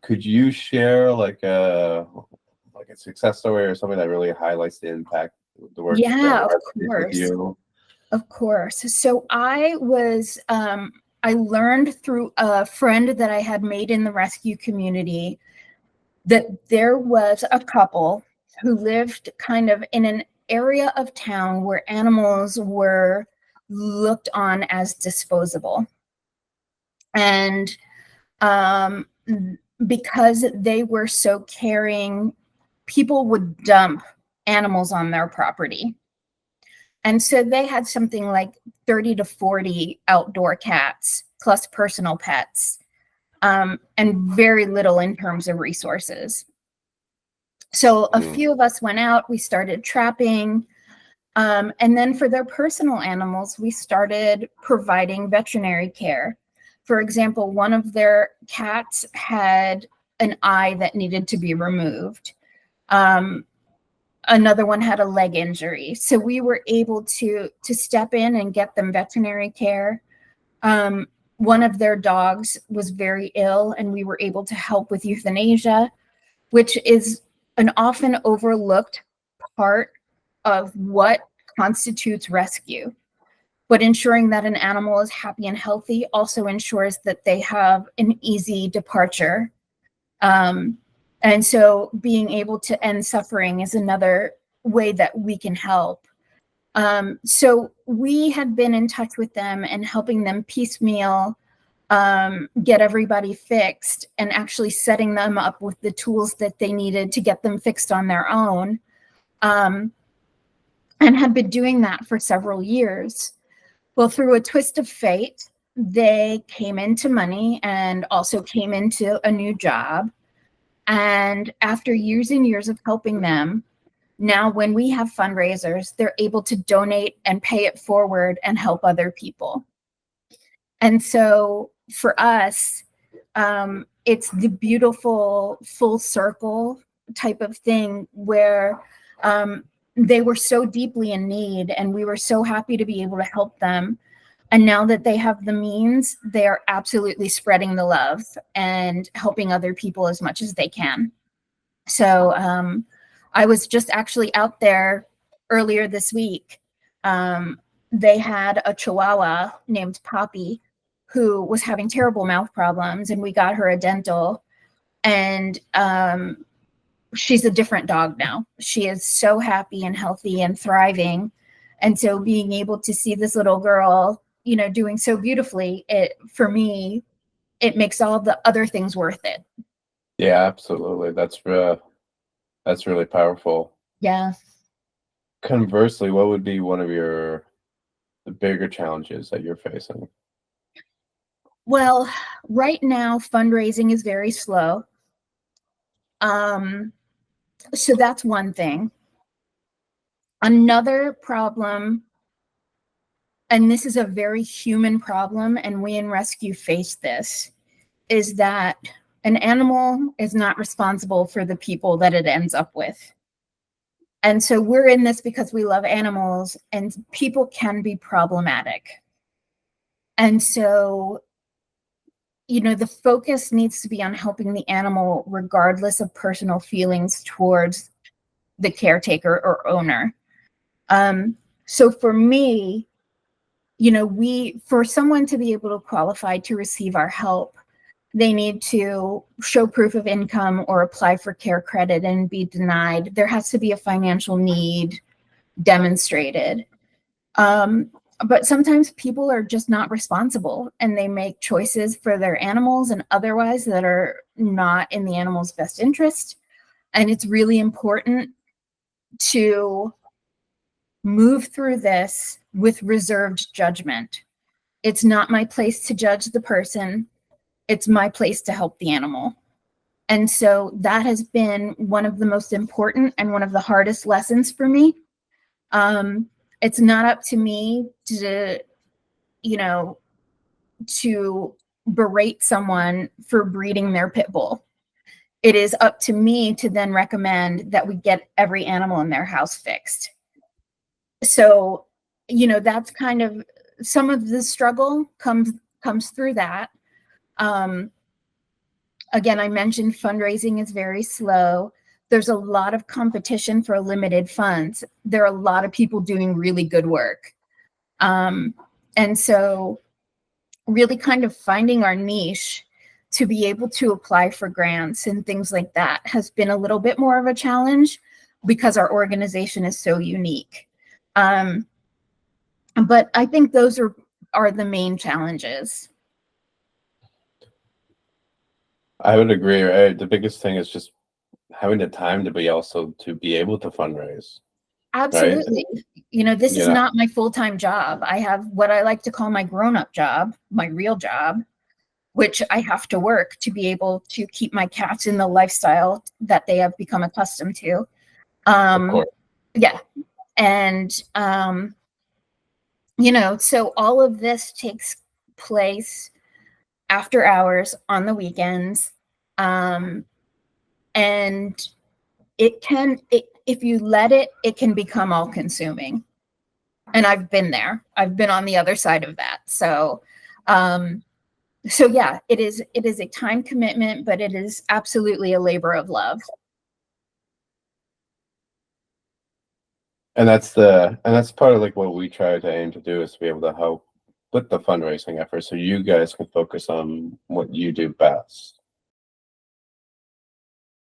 Could you share like a success story or something that really highlights the impact the work you've done Yeah, of with course. you? Of course. So I learned through a friend that I had made in the rescue community that there was a couple who lived kind of in an area of town where animals were looked on as disposable. And um, because they were so caring, people would dump animals on their property. And so they had something like 30 to 40 outdoor cats plus personal pets, and very little in terms of resources. So a few of us went out, we started trapping. And then for their personal animals, we started providing veterinary care. For example, one of their cats had an eye that needed to be removed. Another one had a leg injury. So we were able to step in and get them veterinary care. One of their dogs was very ill, and we were able to help with euthanasia, which is an often overlooked part of what constitutes rescue. But ensuring that an animal is happy and healthy also ensures that they have an easy departure. And so being able to end suffering is another way that we can help. So we had been in touch with them and helping them piecemeal get everybody fixed, and actually setting them up with the tools that they needed to get them fixed on their own. And had been doing that for several years. Well, through a twist of fate, they came into money and also came into a new job. And after years and years of helping them, now when we have fundraisers, they're able to donate and pay it forward and help other people. And so for us, it's the beautiful full circle type of thing where they were so deeply in need, and we were so happy to be able to help them. And now that they have the means, they are absolutely spreading the love and helping other people as much as they can. So I was just actually out there earlier this week. They had a Chihuahua named Poppy who was having terrible mouth problems, and we got her a dental. And she's a different dog now. She is so happy and healthy and thriving. And so being able to see this little girl, doing so beautifully, for me, it makes all the other things worth it. Yeah, absolutely. That's really powerful. Yeah. Conversely, what would be one of the bigger challenges that you're facing? Well, right now fundraising is very slow. So that's one thing. Another problem, and this is a very human problem, and we in rescue face this, is that an animal is not responsible for the people that it ends up with. And so we're in this because we love animals, and people can be problematic. And so, the focus needs to be on helping the animal regardless of personal feelings towards the caretaker or owner. So for me, for someone to be able to qualify to receive our help, they need to show proof of income or apply for care credit and be denied. There has to be a financial need demonstrated. But sometimes people are just not responsible, and they make choices for their animals and otherwise that are not in the animal's best interest. And it's really important to move through this with reserved judgment. It's not my place to judge the person. It's my place to help the animal. And so that has been one of the most important and one of the hardest lessons for me. It's not up to me to berate someone for breeding their pit bull. It is up to me to then recommend that we get every animal in their house fixed. So, that's kind of some of the struggle comes through that. Again, I mentioned fundraising is very slow. There's a lot of competition for limited funds. There are a lot of people doing really good work. And so really kind of finding our niche to be able to apply for grants and things like that has been a little bit more of a challenge because our organization is so unique. But I think those are the main challenges. I would agree. Right? The biggest thing is just having the time to be able to fundraise. Absolutely. Right? You know, this is Yeah. not my full-time job. I have what I like to call my grown-up job, my real job, which I have to work to be able to keep my cats in the lifestyle that they have become accustomed to. Of course. Yeah. And, you know, so all of this takes place after hours on the weekends. And if you let it, it can become all consuming. And I've been there. I've been on the other side of that. So yeah, it is a time commitment, but it is absolutely a labor of love. And that's part of like what we try to aim to do, is to be able to help with the fundraising effort so you guys can focus on what you do best.